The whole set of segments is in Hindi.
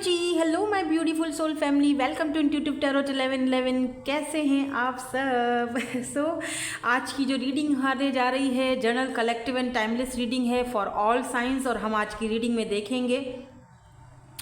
Ji, hello my beautiful soul family, welcome to intuitive tarot 1111। कैसे हैं आप सब? आज की जो रीडिंग होने जा रही है journal collective and timeless reading है फॉर ऑल साइंस। और हम आज की रीडिंग में देखेंगे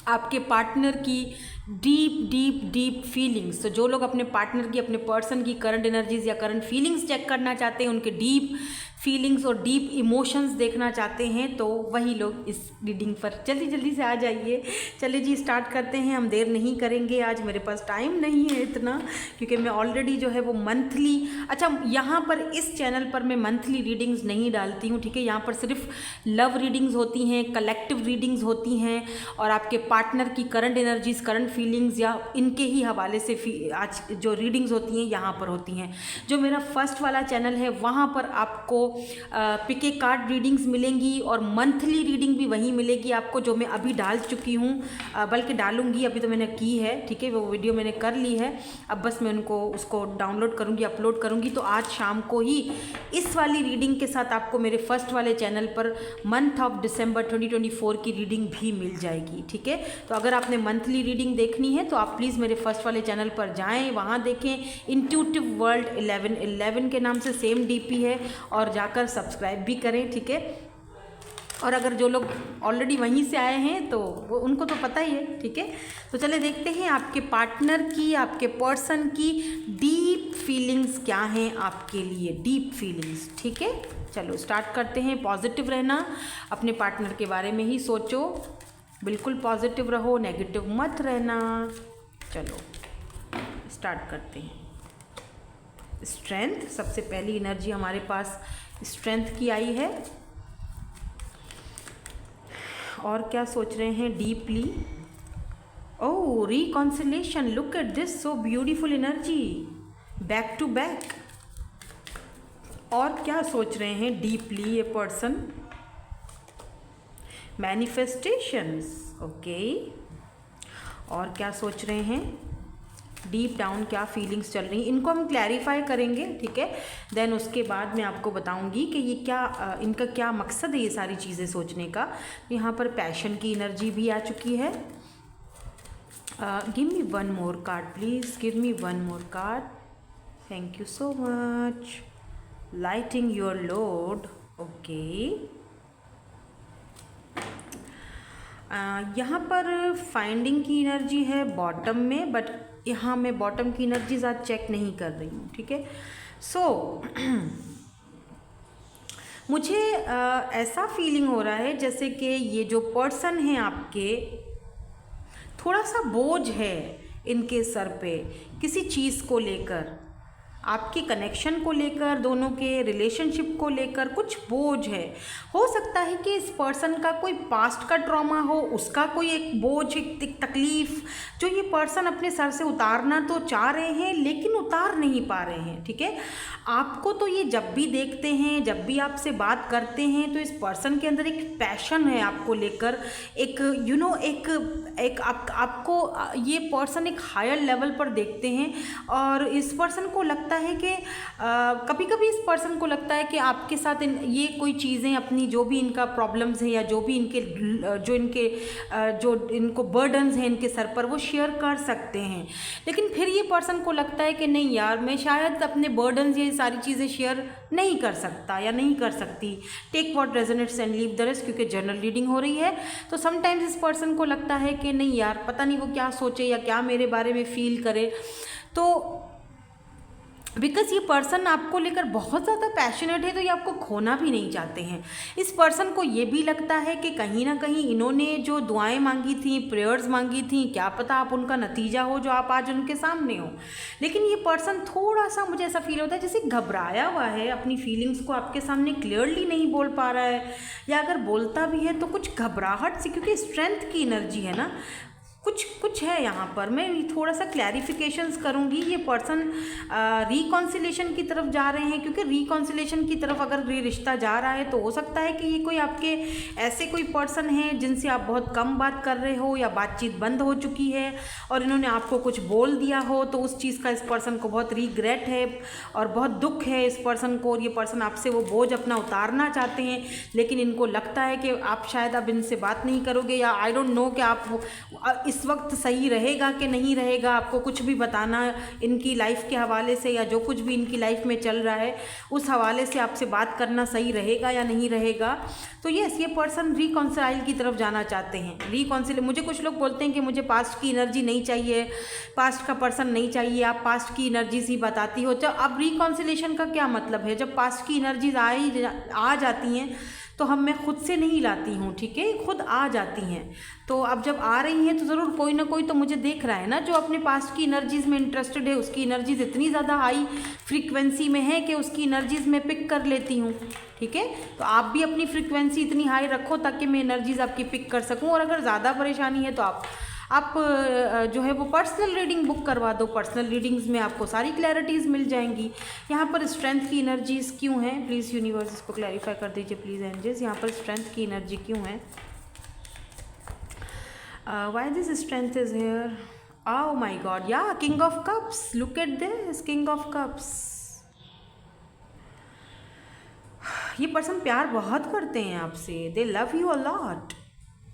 आपके पार्टनर की डीप डीप डीप फीलिंग्स। तो जो लोग अपने पार्टनर की, अपने पर्सन की करंट एनर्जीज या करंट फीलिंग्स चेक करना चाहते हैं, उनके डीप फीलिंग्स और डीप इमोशंस देखना चाहते हैं, तो वही लोग इस रीडिंग पर जल्दी जल्दी से आ जाइए। चलिए जी, स्टार्ट करते हैं। हम देर नहीं करेंगे, आज मेरे पास टाइम नहीं है इतना, क्योंकि मैं ऑलरेडी जो है वो मंथली, अच्छा यहाँ पर इस चैनल पर मैं मंथली रीडिंग्स नहीं डालती हूँ, ठीक है। यहाँ पर सिर्फ लव रीडिंग्स होती हैं, कलेक्टिव रीडिंग्स होती हैं, और आपके पार्टनर की करंट एनर्जीज, करंट फीलिंग्स या इनके ही हवाले से आज जो रीडिंग्स होती हैं यहाँ पर होती हैं। जो मेरा फर्स्ट वाला चैनल है वहाँ पर आपको पिके कार्ड रीडिंग्स मिलेंगी और मंथली रीडिंग भी वहीं मिलेगी आपको, जो मैं अभी डाल चुकी हूँ, बल्कि डालूंगी, अभी तो मैंने की है, ठीक है। वो वीडियो मैंने कर ली है, अब बस मैं उसको डाउनलोड करूँगी, अपलोड करूँगी। तो आज शाम को ही इस वाली रीडिंग के साथ आपको मेरे फर्स्ट वाले channel per month of December 2024 की रीडिंग भी मिल जाएगी, ठीक है। तो अगर आपने मंथली रीडिंग देखनी है तो आप प्लीज़ मेरे फर्स्ट वाले चैनल पर जाएं, वहाँ देखें, इंट्यूटिव वर्ल्ड 1111 के नाम से सेम डीपी है, और जाकर सब्सक्राइब भी करें, ठीक है। और अगर जो लोग ऑलरेडी वहीं से आए हैं तो वो उनको तो पता ही है, ठीक है। तो चले देखते हैं आपके पार्टनर की, आपके पर्सन की डीप फीलिंग्स क्या हैं आपके लिए, डीप फीलिंग्स, ठीक है। चलो स्टार्ट करते हैं। पॉजिटिव रहना, अपने पार्टनर के बारे में ही सोचो, बिल्कुल पॉजिटिव रहो, नेगेटिव मत रहना। चलो स्टार्ट करते हैं। स्ट्रेंथ, सबसे पहली एनर्जी हमारे पास स्ट्रेंथ की आई है। और क्या सोच रहे हैं deeply? Oh, reconciliation, look at this, so beautiful energy, back to back. और क्या सोच रहे हैं डीपली ये पर्सन? Manifestations, okay. और क्या सोच रहे हैं डीप डाउन, क्या फीलिंग्स चल रही हैं, इनको हम क्लैरिफाई करेंगे, ठीक है। देन उसके बाद मैं आपको बताऊंगी कि ये क्या, इनका क्या मकसद है ये सारी चीज़ें सोचने का। यहाँ पर पैशन की एनर्जी भी आ चुकी है। Give me one more card please, give me one more card, thank you so much. Lighting your load, okay. यहाँ पर फाइंडिंग की एनर्जी है बॉटम में, बट यहाँ मैं बॉटम की एनर्जीज आज चेक नहीं कर रही हूँ, ठीक है। सो मुझे ऐसा फीलिंग हो रहा है जैसे कि ये जो पर्सन है आपके, थोड़ा सा बोझ है इनके सर पे किसी चीज़ को लेकर, आपके कनेक्शन को लेकर, दोनों के रिलेशनशिप को लेकर कुछ बोझ है। हो सकता है कि इस पर्सन का कोई पास्ट का ट्रॉमा हो, उसका कोई एक बोझ, एक तकलीफ जो ये पर्सन अपने सर से उतारना तो चाह रहे हैं लेकिन उतार नहीं पा रहे हैं, ठीक है। आपको तो ये जब भी देखते हैं, जब भी आपसे बात करते हैं, तो इस पर्सन के अंदर एक पैशन है आपको लेकर, एक एक आपको ये पर्सन एक हायर लेवल पर देखते हैं। और इस पर्सन को लगता है कि कभी कभी इस पर्सन को लगता है कि आपके साथ ये कोई चीज़ें अपनी, जो भी इनका प्रॉब्लम्स हैं या जो भी जो इनको बर्डन्स हैं इनके सर पर, वो शेयर कर सकते हैं। लेकिन फिर ये पर्सन को लगता है कि नहीं यार, मैं शायद अपने बर्डन्स ये सारी चीज़ें शेयर नहीं कर सकता या नहीं कर सकती। Take what resonates and leave the rest, क्योंकि जर्नल रीडिंग हो रही है। तो समटाइम्स इस पर्सन को लगता है कि नहीं यार, पता नहीं वो क्या सोचे या क्या मेरे बारे में फील करे। तो बिकॉज ये पर्सन आपको लेकर बहुत ज़्यादा पैशनेट है, तो ये आपको खोना भी नहीं चाहते हैं। इस पर्सन को ये भी लगता है कि कहीं ना कहीं इन्होंने जो दुआएं मांगी थी, प्रेयर्स मांगी थी, क्या पता आप उनका नतीजा हो जो आप आज उनके सामने हो। लेकिन ये पर्सन थोड़ा सा, मुझे ऐसा फील होता है जैसे घबराया हुआ है, अपनी फीलिंग्स को आपके सामने क्लियरली नहीं बोल पा रहा है, या अगर बोलता भी है तो कुछ घबराहट से, क्योंकि स्ट्रेंथ की एनर्जी है ना, कुछ है यहाँ पर। मैं थोड़ा सा क्लैरिफिकेशंस करूँगी। ये पर्सन रिकॉन्सिलेशन की तरफ जा रहे हैं, क्योंकि रिकॉन्सिलेशन की तरफ अगर ये रिश्ता जा रहा है तो हो सकता है कि ये कोई आपके ऐसे कोई पर्सन है जिनसे आप बहुत कम बात कर रहे हो, या बातचीत बंद हो चुकी है और इन्होंने आपको कुछ बोल दिया हो, तो उस चीज़ का इस पर्सन को बहुत रिग्रेट है और बहुत दुख है इस पर्सन को। और ये पर्सन आपसे वो बोझ अपना उतारना चाहते हैं, लेकिन इनको लगता है कि आप शायद अब इनसे बात नहीं करोगे, या आई डोंट नो कि आप इस वक्त सही रहेगा कि नहीं रहेगा, आपको कुछ भी बताना इनकी लाइफ के हवाले से या जो कुछ भी इनकी लाइफ में चल रहा है उस हवाले से आपसे बात करना सही रहेगा या नहीं रहेगा। तो यस, ये पर्सन रिकॉन्सिलाइल की तरफ जाना चाहते हैं। रिकॉन्सिल, मुझे कुछ लोग बोलते हैं कि मुझे पास्ट की एनर्जी नहीं चाहिए, पास्ट का पर्सन नहीं चाहिए, आप पास्ट की एनर्जीज ही बताती हो। जब अब रिकॉन्सिलेशन का क्या मतलब है, जब पास्ट की एनर्जीज आ जाती हैं तो मैं खुद से नहीं लाती हूँ, ठीक है, खुद आ जाती हैं। तो अब जब आ रही हैं तो ज़रूर कोई ना कोई तो मुझे देख रहा है ना, जो अपने पास्ट की एनर्जीज़ में इंटरेस्टेड है, उसकी एनर्जीज़ इतनी ज़्यादा हाई फ्रीक्वेंसी में है कि उसकी एनर्जीज़ मैं पिक कर लेती हूँ, ठीक है। तो आप भी अपनी फ्रीक्वेंसी इतनी हाई रखो ताकि मैं एनर्जीज़ आपकी पिक कर सकूँ। और अगर ज़्यादा परेशानी है तो आप जो है वो पर्सनल रीडिंग बुक करवा दो। पर्सनल रीडिंग्स में आपको सारी क्लैरिटीज़ मिल जाएंगी। यहाँ पर स्ट्रेंथ की एनर्जीज़ क्यों हैं, प्लीज़ यूनिवर्स इसको क्लैरिफाई कर दीजिए प्लीज़ एंजल्स। यहाँ पर स्ट्रेंथ की एनर्जी क्यों है, why this strength is here. Oh my God, या king of cups, look at this, king of cups. ये पर्सन प्यार बहुत करते हैं आपसे, they love you a lot.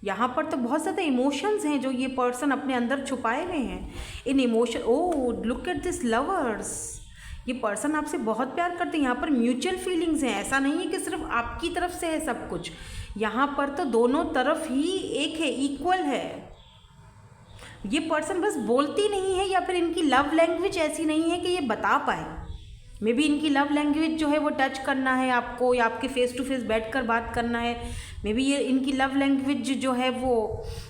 यहाँ पर तो बहुत ज़्यादा इमोशंस हैं जो ये पर्सन अपने अंदर छुपाए हुए हैं। इन emotion, oh look at this lovers, ये पर्सन आपसे बहुत प्यार करते हैं। यहाँ पर म्यूचुअल फीलिंग्स हैं, ऐसा नहीं है कि सिर्फ आपकी तरफ से है सब कुछ, यहाँ पर तो दोनों तरफ ही एक है, इक्वल है। ये पर्सन बस बोलती नहीं है या फिर इनकी लव लैंग्वेज ऐसी नहीं है कि ये बता पाए। मे बी इनकी लव लैंग्वेज जो है वो टच करना है आपको, या आपके फेस टू फेस बैठकर बात करना है। मे बी ये इनकी लव लैंग्वेज जो है वो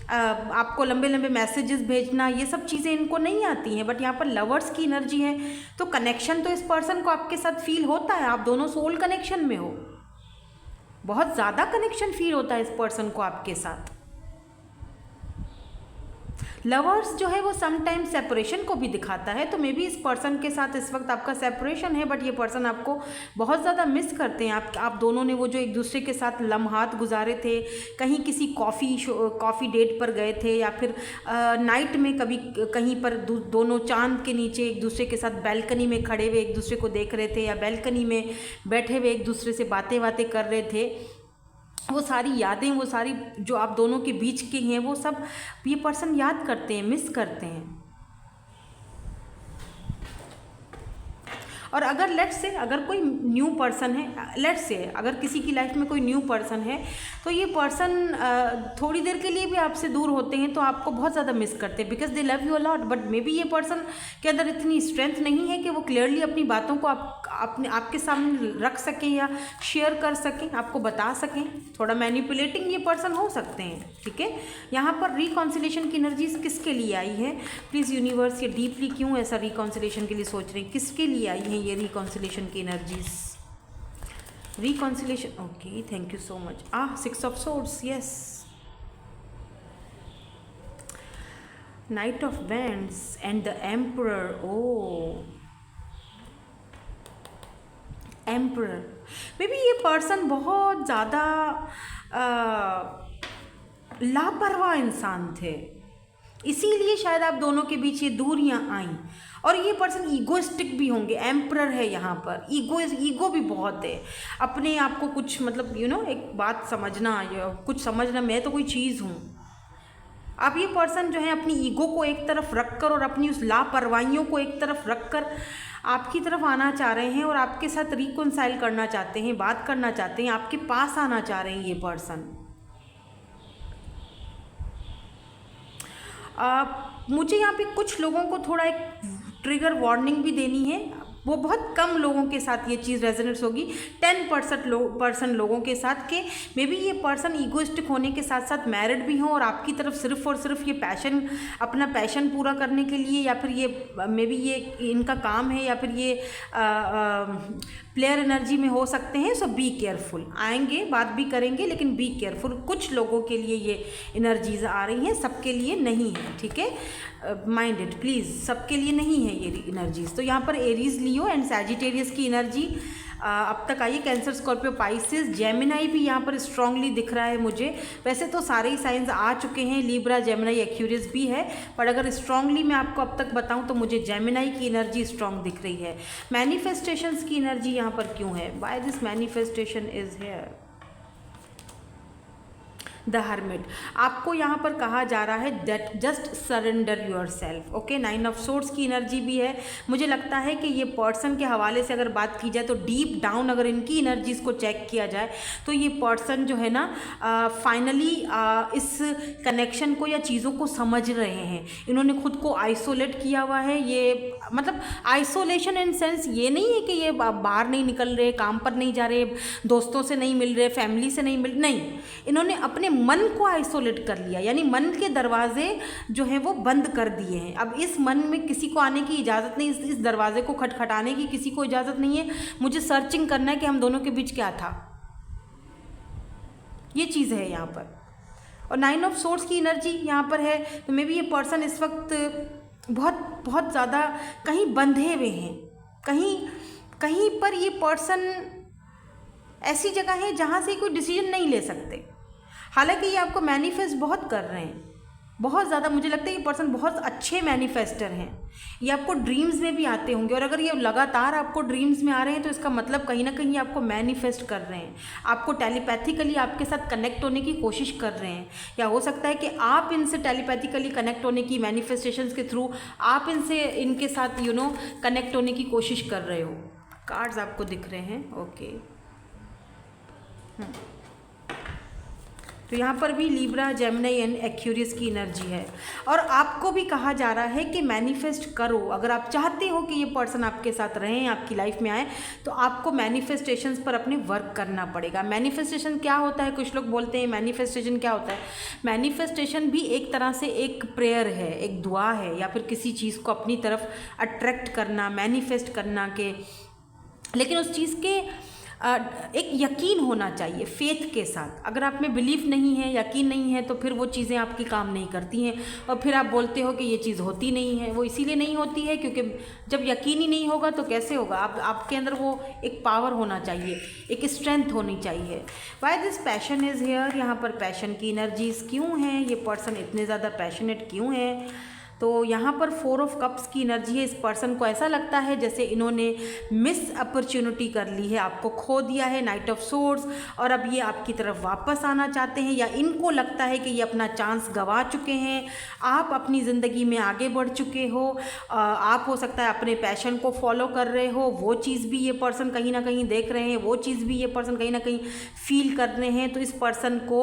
आपको लंबे लंबे मैसेजेस भेजना, ये सब चीज़ें इनको नहीं आती हैं। बट यहाँ पर लवर्स की एनर्जी है तो कनेक्शन तो इस पर्सन को आपके साथ फील होता है। आप दोनों सोल कनेक्शन में हो, बहुत ज़्यादा कनेक्शन फील होता है इस पर्सन को आपके साथ। लवर्स जो है वो समटाइम सेपरेशन को भी दिखाता है, तो मे बी इस पर्सन के साथ इस वक्त आपका सेपरेशन है, बट ये पर्सन आपको बहुत ज़्यादा मिस करते हैं। आप दोनों ने वो जो एक दूसरे के साथ लम्हात गुजारे थे, कहीं किसी कॉफ़ी डेट पर गए थे, या फिर नाइट में कभी कहीं पर दोनों चांद के नीचे एक दूसरे के साथ बैल्कनी में खड़े हुए एक दूसरे को देख रहे थे, या बैल्कनी में बैठे हुए एक दूसरे से बातें कर रहे थे। वो सारी यादें, वो सारी जो आप दोनों के बीच की हैं, वो सब ये पर्सन याद करते हैं, मिस करते हैं। और अगर लेट्स से अगर कोई न्यू पर्सन है, लेट्स से अगर किसी की लाइफ में कोई न्यू पर्सन है, तो ये पर्सन थोड़ी देर के लिए भी आपसे दूर होते हैं तो आपको बहुत ज़्यादा मिस करते हैं, because they love you a lot. But may be ये पर्सन के अंदर इतनी स्ट्रेंथ नहीं है कि वो क्लियरली अपनी बातों को आपके सामने रख सकें या शेयर कर सकें, आपको बता सकें। थोड़ा मैनिपुलेटिंग ये पर्सन हो सकते हैं, ठीक है। यहाँ पर रिकॉन्सिलेशन की एनर्जीज किसके लिए आई है, प्लीज़ यूनिवर्स, ये डीपली क्यों ऐसा रिकॉन्सिलेशन के लिए सोच रहे हैं, किसके लिए आई है ये रिकॉन्सिलेशन की energies. Reconciliation, okay, thank you so much. 6 of swords, yes, knight of wands and the emperor. Oh emperor, may be ये पर्सन बहुत ज़्यादा लापरवाह इंसान थे, इसीलिए शायद आप दोनों के बीच ये दूरियां आईं। और ये पर्सन ईगोइस्टिक भी होंगे, एम्परर है यहाँ पर, ईगो भी बहुत है, अपने आप को कुछ मतलब एक बात समझना या कुछ समझना, मैं तो कोई चीज़ हूँ। आप ये पर्सन जो है अपनी ईगो को एक तरफ रखकर और अपनी उस लापरवाहियों को एक तरफ रखकर आपकी तरफ आना चाह रहे हैं और आपके साथ रिकॉन्साइल करना चाहते हैं, बात करना चाहते हैं, आपके पास आना चाह रहे हैं ये पर्सन। मुझे यहाँ पे कुछ लोगों को थोड़ा एक ट्रिगर वार्निंग भी देनी है। वो बहुत कम लोगों के साथ ये चीज़ रेजोनेट होगी, 10% लोगों के साथ के मे बी ये पर्सन ईगोइस्टिक होने के साथ साथ मैरिड भी हों और आपकी तरफ सिर्फ और सिर्फ ये अपना पैशन पूरा करने के लिए, या फिर ये मे बी ये इनका काम है, या फिर ये प्लेयर एनर्जी में हो सकते हैं। सो बी केयरफुल, आएंगे बात भी करेंगे लेकिन बी केयरफुल। कुछ लोगों के लिए ये एनर्जीज आ रही हैं, सबके लिए नहीं है, ठीक है, माइंडेड प्लीज़, सबके लिए नहीं है ये एनर्जीज। तो यहाँ पर एरीज, लियो एंड सैजिटेरियस की एनर्जी अब तक आई। कैंसर, स्कॉर्पियो, पाइसेस, जेमिनाई भी यहाँ पर स्ट्रांगली दिख रहा है मुझे। वैसे तो सारे ही साइंस आ चुके हैं, लिब्रा, जेमिनाई, एक्यूरियस भी है, पर अगर स्ट्रांगली मैं आपको अब तक बताऊं तो मुझे जेमिनाई की एनर्जी स्ट्रांग दिख रही है। मैनिफेस्टेशंस की एनर्जी यहाँ पर क्यों है, why this manifestation is here. The hermit. आपको यहाँ पर कहा जा रहा है that just surrender your self. Okay, 9 of swords की एनर्जी भी है। मुझे लगता है कि ये पर्सन के हवाले से अगर बात की जाए तो डीप डाउन अगर इनकी एनर्जीज़ को चेक किया जाए तो ये पर्सन जो है ना फाइनली इस कनेक्शन को या चीज़ों को समझ रहे हैं। इन्होंने खुद को आइसोलेट किया हुआ है। ये मतलब आइसोलेशन इन सेंस ये नहीं है कि ये बाहर नहीं निकल रहे, काम पर नहीं जा रहे, दोस्तों से नहीं मिल रहे, फैमिली से नहीं मिल, नहीं, इन्होंने अपने मन को आइसोलेट कर लिया, यानी मन के दरवाजे जो हैं वो बंद कर दिए हैं। अब इस मन में किसी को आने की इजाज़त नहीं, इस दरवाजे को खटखटाने की किसी को इजाज़त नहीं है। मुझे सर्चिंग करना है कि हम दोनों के बीच क्या था, ये चीज़ है यहाँ पर। और 9 ऑफ सोर्ड्स की एनर्जी यहाँ पर है, तो मे बी ये पर्सन इस वक्त बहुत बहुत ज़्यादा कहीं बंधे हुए हैं, कहीं पर ये पर्सन ऐसी जगह है जहाँ से कोई डिसीजन नहीं ले सकते। हालांकि ये आपको मैनिफेस्ट बहुत कर रहे हैं, बहुत ज़्यादा। मुझे लगता है ये पर्सन बहुत अच्छे मैनिफेस्टर हैं। ये आपको ड्रीम्स में भी आते होंगे, और अगर ये लगातार आपको ड्रीम्स में आ रहे हैं तो इसका मतलब कहीं ना कहीं आपको मैनिफेस्ट कर रहे हैं, आपको टेलीपैथिकली आपके साथ कनेक्ट होने की कोशिश कर रहे हैं। या हो सकता है कि आप इनसे टेलीपैथिकली कनेक्ट होने की, मैनिफेस्टेशंस के थ्रू आप इनके साथ कनेक्ट होने की कोशिश कर रहे हो। कार्ड्स आपको दिख रहे हैं। ओके, तो यहाँ पर भी लिब्रा, जेमिनी एंड एक्वेरियस की एनर्जी है। और आपको भी कहा जा रहा है कि मैनिफेस्ट करो। अगर आप चाहते हो कि ये पर्सन आपके साथ रहें, आपकी लाइफ में आए, तो आपको मैनिफेस्टेशंस पर अपने वर्क करना पड़ेगा। मैनिफेस्टेशन क्या होता है? कुछ लोग बोलते हैं मैनिफेस्टेशन क्या होता है। मैनिफेस्टेशन भी एक तरह से एक प्रेयर है, एक दुआ है, या फिर किसी चीज़ को अपनी तरफ अट्रैक्ट करना, मैनिफेस्ट करना के, लेकिन उस चीज़ के एक यकीन होना चाहिए, फेथ के साथ। अगर आप में बिलीफ नहीं है, यकीन नहीं है, तो फिर वो चीज़ें आपकी काम नहीं करती हैं, और फिर आप बोलते हो कि ये चीज़ होती नहीं है। वो इसीलिए नहीं होती है क्योंकि जब यकीन ही नहीं होगा तो कैसे होगा। आपके अंदर वो एक पावर होना चाहिए, एक स्ट्रेंथ होनी चाहिए। Why this passion is here, यहाँ पर पैशन की एनर्जीज क्यों हैं, ये पर्सन इतने ज़्यादा पैशनेट क्यों हैं? तो यहाँ पर 4 ऑफ कप्स की एनर्जी है। इस पर्सन को ऐसा लगता है जैसे इन्होंने मिस अपॉर्चुनिटी कर ली है, आपको खो दिया है, नाइट ऑफ सोर्ड्स, और अब ये आपकी तरफ वापस आना चाहते हैं, या इनको लगता है कि ये अपना चांस गंवा चुके हैं। आप अपनी ज़िंदगी में आगे बढ़ चुके हो, आप हो सकता है अपने पैशन को फॉलो कर रहे हो, वो चीज़ भी ये पर्सन कहीं ना कहीं देख रहे हैं, वो चीज़ भी ये पर्सन कहीं ना कहीं फील कर रहे हैं। तो इस पर्सन को,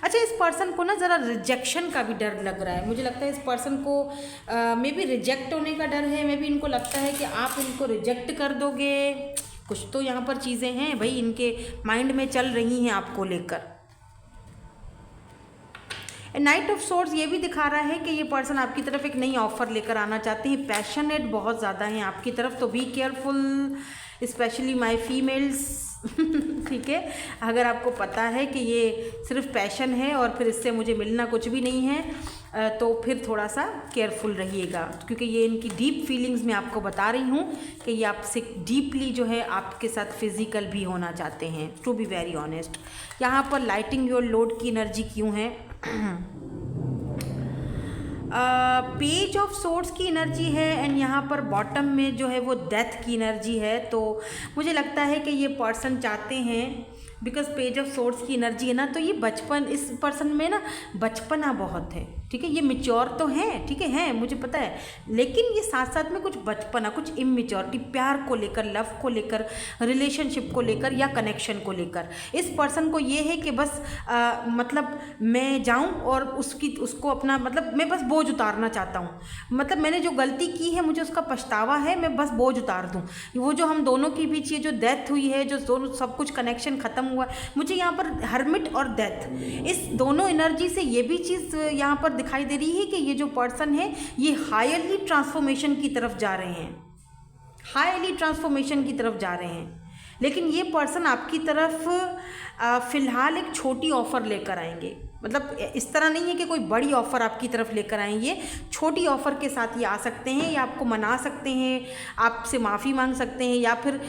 अच्छा, इस पर्सन को ना ज़रा रिजेक्शन का भी डर लग रहा है। मुझे लगता है इस पर्सन को मे बी रिजेक्ट होने का डर है। मे बी इनको लगता है कि आप इनको रिजेक्ट कर दोगे। कुछ तो यहाँ पर चीज़ें हैं भाई इनके माइंड में चल रही हैं आपको लेकर। नाइट ऑफ सोर्ड्स ये भी दिखा रहा है कि ये पर्सन आपकी तरफ एक नई ऑफर लेकर आना चाहते हैं। पैशनेट बहुत ज़्यादा हैं आपकी तरफ, तो be careful, specially my females. ठीक है, अगर आपको पता है कि ये सिर्फ पैशन है और फिर इससे मुझे मिलना कुछ भी नहीं है, तो फिर थोड़ा सा केयरफुल रहिएगा, क्योंकि ये इनकी डीप फीलिंग्स मैं आपको बता रही हूँ कि ये आपसे डीपली जो है आपके साथ फिजिकल भी होना चाहते हैं, टू बी वेरी ऑनेस्ट। यहाँ पर लाइटिंग योर लोड की एनर्जी क्यों है? पेज ऑफ सोर्ड्स की एनर्जी है, एंड यहाँ पर बॉटम में जो है वो डेथ की एनर्जी है। तो मुझे लगता है कि ये पर्सन चाहते हैं, बिकॉज पेज ऑफ सोर्ड्स की एनर्जी है ना, तो ये बचपन, इस पर्सन में ना बचपना बहुत है। ठीक है, ये मिच्योर तो हैं, ठीक है, मुझे पता है, लेकिन ये साथ साथ में कुछ बचपना, कुछ इमेच्योरिटी, प्यार को लेकर, लव को लेकर, रिलेशनशिप को लेकर या कनेक्शन को लेकर। इस पर्सन को ये है कि बस मतलब मैं जाऊं और उसको अपना, मतलब मैं बस बोझ उतारना चाहता हूं, मतलब मैंने जो गलती की है मुझे उसका पछतावा है, मैं बस बोझ उतार दूं। वो जो हम दोनों के बीच ये जो डेथ हुई है, जो दोनों सब कुछ कनेक्शन ख़त्म हुआ, मुझे यहाँ पर हर्मिट और डेथ, इस दोनों एनर्जी से ये भी चीज़ यहाँ पर दिखाई दे रही है कि ये जो पर्सन है ये हाईली ट्रांसफॉर्मेशन की तरफ जा रहे हैं, हाईली ट्रांसफॉर्मेशन की तरफ जा रहे हैं। लेकिन ये पर्सन आपकी तरफ फ़िलहाल एक छोटी ऑफ़र लेकर आएंगे, मतलब इस तरह नहीं है कि कोई बड़ी ऑफ़र आपकी तरफ लेकर आएंगे, छोटी ऑफ़र के साथ ये आ सकते हैं, या आपको मना सकते हैं, आपसे माफ़ी मांग सकते हैं, या फिर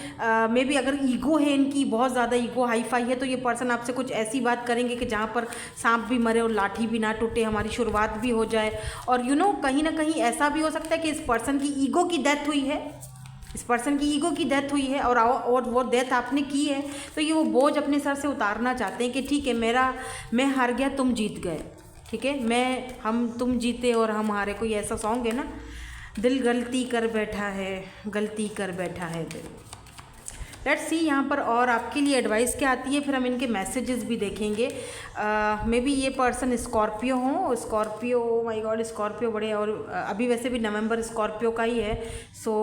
मे बी अगर ईगो है इनकी, बहुत ज़्यादा ईगो हाई फाई है, तो ये पर्सन आपसे कुछ ऐसी बात करेंगे कि जहाँ पर सांप भी मरे और लाठी भी ना टूटे, हमारी शुरुआत भी हो जाए। और कहीं ना कहीं ऐसा भी हो सकता है कि इस पर्सन की ईगो की डेथ हुई है, इस पर्सन की ईगो की डेथ हुई है और वो डेथ आपने की है, तो ये वो बोझ अपने सर से उतारना चाहते हैं कि ठीक है, मैं हार गया, तुम जीत गए, ठीक है, तुम जीते और हम हारे। कोई ऐसा सॉन्ग है ना, दिल गलती कर बैठा है दिल। लेट्स सी यहाँ पर और आपके लिए एडवाइस क्या आती है, फिर हम इनके मैसेजेस भी देखेंगे। मे बी ये पर्सन स्कॉर्पियो हो, स्कॉर्पियो, माय गॉड, स्कॉर्पियो बड़े, और अभी वैसे भी नवंबर स्कॉर्पियो का ही है, so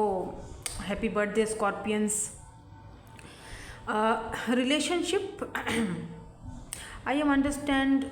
happy birthday Scorpions. Relationship, I am understand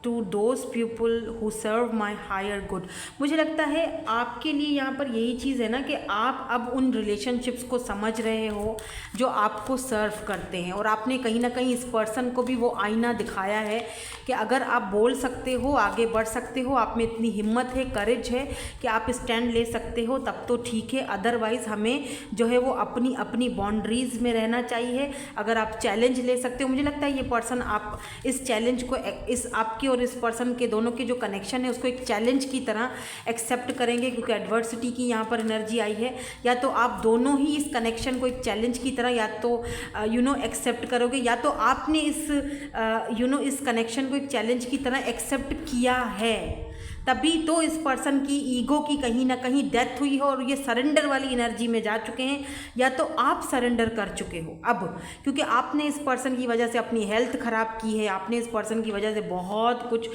to those people who serve my higher good. मुझे लगता है आपके लिए यहाँ पर यही चीज़ है ना कि आप अब उन रिलेशनशिप्स को समझ रहे हो जो आपको सर्व करते हैं, और आपने कहीं ना कहीं इस पर्सन को भी वो आईना दिखाया है कि अगर आप बोल सकते हो, आगे बढ़ सकते हो, आप में इतनी हिम्मत है, करेज है कि आप स्टैंड ले सकते हो, तब तो ठीक है। अदरवाइज़ हमें जो है वो अपनी बाउंड्रीज़ में रहना चाहिए। अगर आप चैलेंज ले सकते हो, मुझे लगता है ये पर्सन आप इस चैलेंज को, इस आपके और इस पर्सन के दोनों के जो कनेक्शन है उसको एक चैलेंज की तरह एक्सेप्ट करेंगे, क्योंकि एडवर्सिटी की यहाँ पर एनर्जी आई है। या तो आप दोनों ही इस कनेक्शन को एक चैलेंज की तरह या तो एक्सेप्ट करोगे, या तो आपने इस कनेक्शन को एक चैलेंज की तरह एक्सेप्ट किया है, तभी तो इस पर्सन की ईगो की कहीं ना कहीं डेथ हुई हो और ये सरेंडर वाली एनर्जी में जा चुके हैं, या तो आप सरेंडर कर चुके हो अब, क्योंकि आपने इस पर्सन की वजह से अपनी हेल्थ ख़राब की है, आपने इस पर्सन की वजह से बहुत कुछ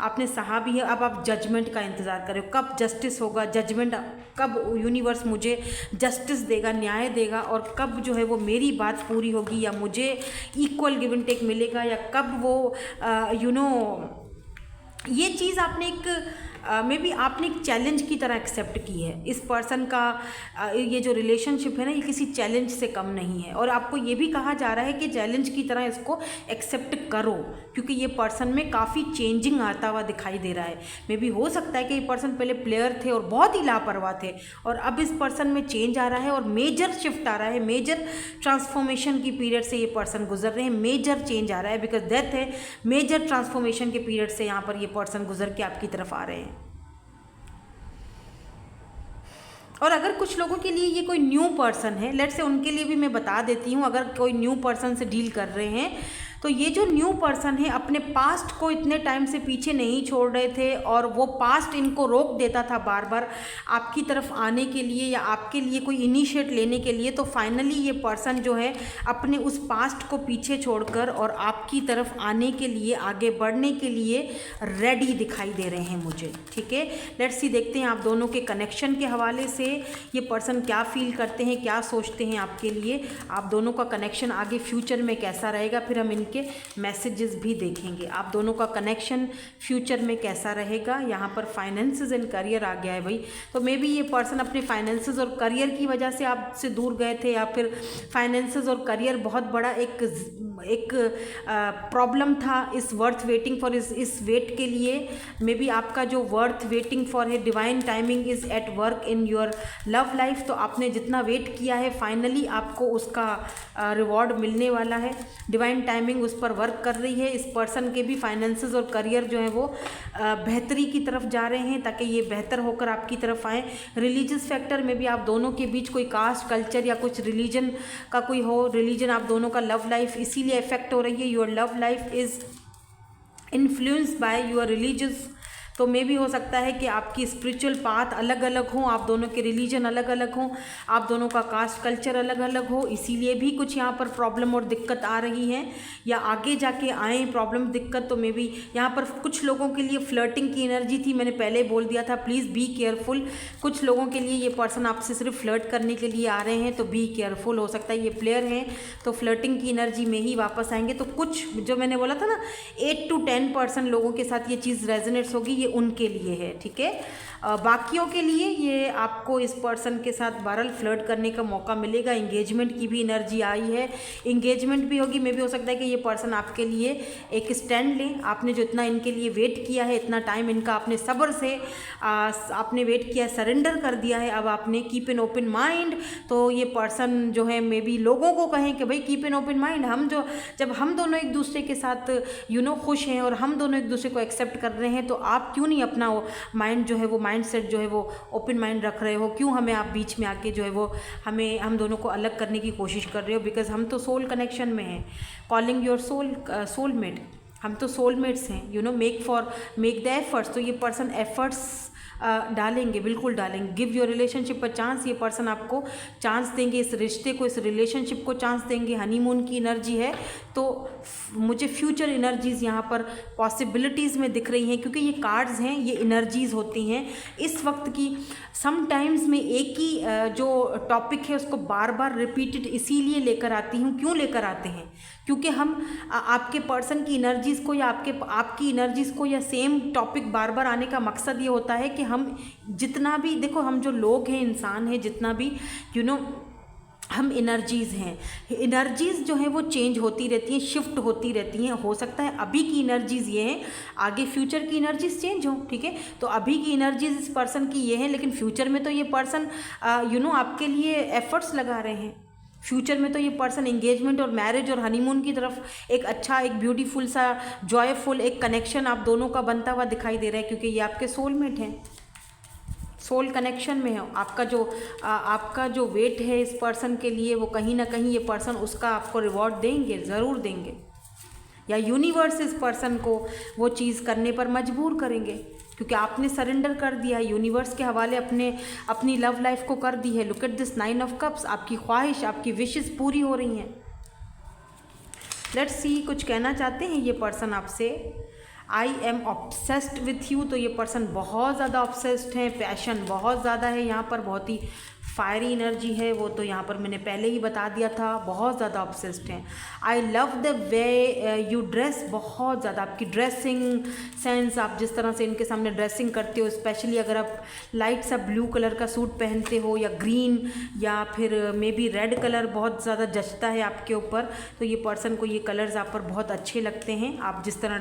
आपने सहा भी है। अब आप जजमेंट का इंतज़ार कर रहे हो, कब जस्टिस होगा, जजमेंट कब यूनिवर्स मुझे जस्टिस देगा, न्याय देगा, और कब जो है वो मेरी बात पूरी होगी, या मुझे इक्वल गिव एंड टेक मिलेगा, या कब वो ये चीज़ आपने मे बी आपने एक चैलेंज की तरह एक्सेप्ट की है। इस पर्सन का ये जो रिलेशनशिप है ना, ये किसी चैलेंज से कम नहीं है, और आपको ये भी कहा जा रहा है कि चैलेंज की तरह इसको एक्सेप्ट करो, क्योंकि ये पर्सन में काफ़ी चेंजिंग आता हुआ दिखाई दे रहा है। मे बी हो सकता है कि ये पर्सन पहले प्लेयर थे और बहुत ही लापरवाह थे, और अब इस पर्सन में चेंज आ रहा है और मेजर शिफ्ट आ रहा है, मेजर ट्रांसफॉर्मेशन की पीरियड से ये पर्सन गुजर रहे हैं, मेजर चेंज आ रहा है, बिकॉज डेथ है, मेजर ट्रांसफॉर्मेशन के पीरियड से यहाँ पर ये पर्सन गुजर के आपकी तरफ आ रहे हैं। और अगर कुछ लोगों के लिए ये कोई न्यू पर्सन है, लेट्स से उनके लिए भी मैं बता देती हूँ, अगर कोई न्यू पर्सन से डील कर रहे हैं, तो ये जो न्यू पर्सन है अपने पास्ट को इतने टाइम से पीछे नहीं छोड़ रहे थे, और वो पास्ट इनको रोक देता था बार बार आपकी तरफ आने के लिए या आपके लिए कोई इनिशिएट लेने के लिए। तो फाइनली ये पर्सन जो है अपने उस पास्ट को पीछे छोड़कर और आपकी तरफ आने के लिए, आगे बढ़ने के लिए रेडी दिखाई दे रहे हैं मुझे, ठीक है। लेट्स सी, देखते हैं आप दोनों के कनेक्शन के हवाले से ये पर्सन क्या फील करते हैं, क्या सोचते हैं आपके लिए, आप दोनों का कनेक्शन आगे फ्यूचर में कैसा रहेगा। फिर हम के मैसेजेस भी देखेंगे, आप दोनों का कनेक्शन फ्यूचर में कैसा रहेगा। यहाँ पर फाइनेंसेस एंड करियर आ गया है भाई, तो मे बी ये पर्सन अपने फाइनेंसेस और करियर की वजह से आपसे दूर गए थे, या फिर फाइनेंसेस और करियर बहुत बड़ा एक प्रॉब्लम था इस वर्थ वेटिंग फॉर, इस वेट के लिए। मे बी आपका जो वर्थ वेटिंग फॉर है, divine timing is at work in your love life. तो आपने जितना वेट किया है फाइनली आपको उसका रिवॉर्ड मिलने वाला है, डिवाइन टाइमिंग उस पर वर्क कर रही है। इस पर्सन के भी फाइनेंसेस और करियर जो है वो बेहतरी की तरफ जा रहे हैं, ताकि ये बेहतर होकर आपकी तरफ आएँ। रिलीजियस फैक्टर में भी आप दोनों के बीच कोई कास्ट, कल्चर या कुछ रिलीजन का कोई हो, रिलीजन आप दोनों का लव लाइफ इसीलिए इफेक्ट हो रही है। Your love life is influenced by your religious, तो मे भी हो सकता है कि आपकी स्पिरिचुअल पाथ अलग अलग हों, आप दोनों के रिलीजन अलग अलग हों, आप दोनों का कास्ट कल्चर अलग अलग हो, इसीलिए भी कुछ यहाँ पर प्रॉब्लम और दिक्कत आ रही है, या आगे जाके आए प्रॉब्लम दिक्कत। तो मे बी यहाँ पर कुछ लोगों के लिए फ्लर्टिंग की एनर्जी थी, मैंने पहले बोल दिया था, प्लीज़ बी केयरफुल। कुछ लोगों के लिए ये पर्सन आपसे सिर्फ फ्लर्ट करने के लिए आ रहे हैं, तो बी केयरफुल। हो सकता है ये प्लेयर हैं तो फ्लर्टिंग की एनर्जी में ही वापस आएंगे। तो कुछ जो मैंने बोला था ना 8 to 10% लोगों के साथ ये चीज़ रेजोनेट्स होगी, ये उनके लिए है, ठीक है। बाकियों के लिए ये आपको इस पर्सन के साथ बहरहाल फ्लर्ट करने का मौका मिलेगा। इंगेजमेंट की भी एनर्जी आई है, इंगेजमेंट भी होगी। मे भी हो सकता है कि ये पर्सन आपके लिए एक स्टैंड लें। आपने जो इतना इनके लिए वेट किया है, इतना टाइम इनका आपने सब्र से आपने वेट किया है, सरेंडर कर दिया है, अब आपने कीप एन ओपन माइंड। तो ये पर्सन जो है मे बी लोगों को कहें कि भाई कीप एन ओपन माइंड, जब हम दोनों एक दूसरे के साथ खुश हैं और हम दोनों एक दूसरे को एक्सेप्ट कर रहे हैं, तो आप क्यों नहीं अपना माइंड जो है वो माइंड सेट जो है वो ओपन माइंड रख रहे हो, क्यों हमें आप बीच में आके जो है वो हम दोनों को अलग करने की कोशिश कर रहे हो? बिकॉज हम तो सोल कनेक्शन में हैं, कॉलिंग योर सोलमेट, हम तो सोलमेट्स हैं, you know, make the efforts. तो ये पर्सन एफर्ट्स डालेंगे, बिल्कुल डालेंगे। गिव योर रिलेशनशिप पर चांस, ये पर्सन आपको चांस देंगे, इस रिश्ते को, इस रिलेशनशिप को चांस देंगे। हनीमून की एनर्जी है, तो मुझे फ्यूचर एनर्जीज़ यहाँ पर पॉसिबिलिटीज़ में दिख रही हैं, क्योंकि ये कार्ड्स हैं, ये एनर्जीज़ होती हैं इस वक्त की। समटाइम्स में एक ही जो टॉपिक है उसको बार बार रिपीटेड इसीलिए लेकर आती हूँ। क्यों लेकर आते हैं? क्योंकि हम आपके पर्सन की एनर्जीज़ को या आपकी एनर्जीज़ को या सेम टॉपिक बार बार आने का मकसद ये होता है कि हम जितना भी, देखो, हम जो लोग हैं, इंसान हैं, जितना भी, यू नो, हम एनर्जीज़ हैं। एनर्जीज़ जो हैं वो चेंज होती रहती हैं, शिफ्ट होती रहती हैं। हो सकता है अभी की एनर्जीज़ ये हैं, आगे फ्यूचर की एनर्जीज़ चेंज हो, ठीक है? तो अभी की एनर्जीज़ इस पर्सन की ये हैं, लेकिन फ्यूचर में तो ये पर्सन यू नो आपके लिए एफर्ट्स लगा रहे हैं। फ्यूचर में तो ये पर्सन एंगेजमेंट और मैरिज और हनीमून की तरफ एक अच्छा, एक ब्यूटीफुल सा, जॉयफुल एक कनेक्शन आप दोनों का बनता हुआ दिखाई दे रहा है, क्योंकि ये आपके सोलमेट हैं, सोल कनेक्शन में है। आपका जो वेट है इस पर्सन के लिए, वो कहीं ना कहीं ये पर्सन उसका आपको रिवॉर्ड देंगे, ज़रूर देंगे, या यूनिवर्स इस पर्सन को वो चीज़ करने पर मजबूर करेंगे, क्योंकि आपने सरेंडर कर दिया है यूनिवर्स के हवाले, अपनी लव लाइफ को कर दी है। Look at this 9 of cups, आपकी ख्वाहिश, आपकी विशेस पूरी हो रही हैं। लेट्स सी, कुछ कहना चाहते हैं ये पर्सन आपसे। I am obsessed with you, तो ये पर्सन बहुत ज़्यादा ऑब्सेस्ड हैं, पैशन बहुत ज़्यादा है यहाँ पर, बहुत ही फायरी एनर्जी है वो, तो यहाँ पर मैंने पहले ही बता दिया था, बहुत ज़्यादा ऑब्सेस्ड हैं। I love the way you dress, बहुत ज़्यादा आपकी ड्रेसिंग सेंस, आप जिस तरह से इनके सामने ड्रेसिंग करते हो, स्पेशली अगर आप लाइट सा ब्लू कलर का सूट पहनते हो, या ग्रीन, या फिर मे बी रेड कलर बहुत ज़्यादा जचता है आपके ऊपर, तो ये पर्सन को ये कलर्स आप पर बहुत अच्छे लगते हैं, आप जिस तरह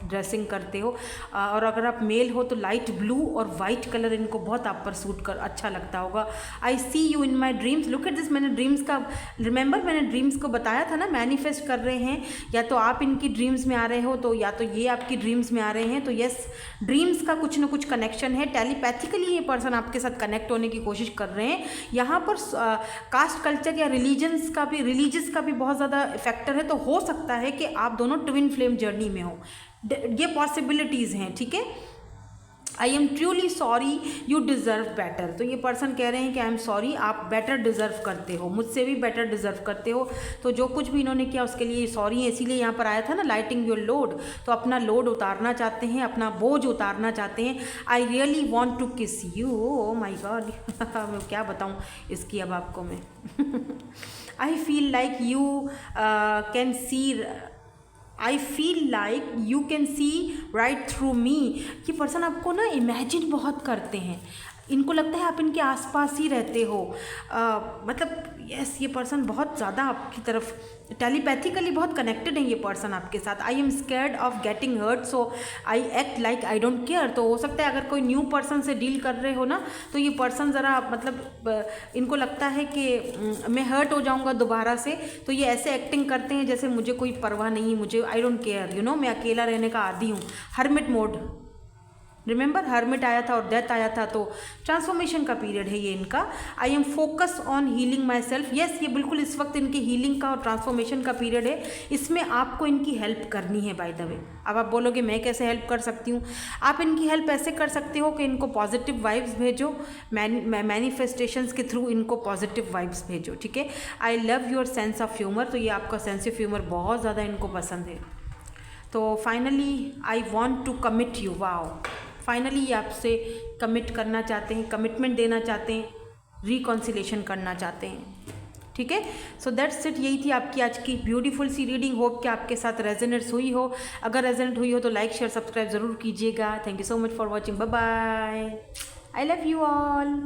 ड्रेसिंग करते हो। और अगर आप मेल हो तो लाइट ब्लू और वाइट कलर इनको बहुत आप पर सूट कर अच्छा लगता होगा। I see you in my dreams, look at this, मैंने ड्रीम्स का, रिमेंबर मैंने ड्रीम्स को बताया था ना, मैनिफेस्ट कर रहे हैं, या तो आप इनकी ड्रीम्स में आ रहे हो, तो या तो ये आपकी ड्रीम्स में आ रहे हैं। तो यस, ड्रीम्स का कुछ ना कुछ कनेक्शन है, टेलीपैथिकली ये पर्सन आपके साथ कनेक्ट होने की कोशिश कर रहे हैं। यहाँ पर कास्ट कल्चर या रिलीजियस का भी बहुत ज़्यादा फैक्टर है, तो हो सकता है कि आप दोनों ट्विन फ्लेम जर्नी में हो, ये पॉसिबिलिटीज़ हैं, ठीक है? I am truly sorry, you deserve better, तो ये पर्सन कह रहे हैं कि आई एम सॉरी, आप बेटर डिज़र्व करते हो, मुझसे भी बेटर डिज़र्व करते हो। तो जो कुछ भी इन्होंने किया उसके लिए सॉरी है, इसीलिए यहाँ पर आया था ना, लाइटिंग योर लोड, तो अपना लोड उतारना चाहते हैं, अपना बोझ उतारना चाहते हैं। I really want to kiss you, oh my God, मैं क्या बताऊँ इसकी अब आपको मैं। I feel like you can see, I feel like you can see right through me, ये पर्सन आपको ना इमेजिन बहुत करते हैं, इनको लगता है आप इनके आसपास ही रहते हो। मतलब यस, ये पर्सन बहुत ज़्यादा आपकी तरफ टेलीपैथिकली बहुत कनेक्टेड है ये पर्सन आपके साथ। I am scared of getting hurt, so I act like I don't care, तो हो सकता है अगर कोई न्यू पर्सन से डील कर रहे हो ना, तो ये पर्सन ज़रा मतलब इनको लगता है कि मैं हर्ट हो जाऊंगा दोबारा से, तो ये ऐसे एक्टिंग करते हैं जैसे मुझे कोई परवाह नहीं, मुझे आई डोंट केयर, यू नो, मैं अकेला रहने का आदी हूँ, हर्मिट मोड। रिमेंबर हर्मिट आया था और डेथ आया था, तो ट्रांसफॉर्मेशन का पीरियड है ये इनका। I am focus on healing my self, yes, ये बिल्कुल इस वक्त इनकी हीलिंग का और ट्रांसफॉर्मेशन का पीरियड है, इसमें आपको इनकी हेल्प करनी है। बाय द वे, अब आप बोलोगे मैं कैसे हेल्प कर सकती हूँ? आप इनकी हेल्प ऐसे कर सकते हो कि इनको पॉजिटिव वाइब्स भेजो, मैनिफेस्टेशंस के थ्रू इनको पॉजिटिव वाइब्स भेजो, ठीक है? I love your sense of humour, तो ये आपका सेंस ऑफ ह्यूमर बहुत ज़्यादा इनको पसंद है। तो finally I want to commit you, wow, finally ये आपसे कमिट करना चाहते हैं, कमिटमेंट देना चाहते हैं, रिकॉन्सिलेशन करना चाहते हैं, ठीक है? सो दैट्स इट, यही थी आपकी आज की ब्यूटीफुल सी रीडिंग। होप कि आपके साथ रेजोनेट्स हुई हो, अगर रेजोनेट हुई हो तो लाइक शेयर सब्सक्राइब ज़रूर कीजिएगा। Thank you so much for watching, bye bye, I love you all.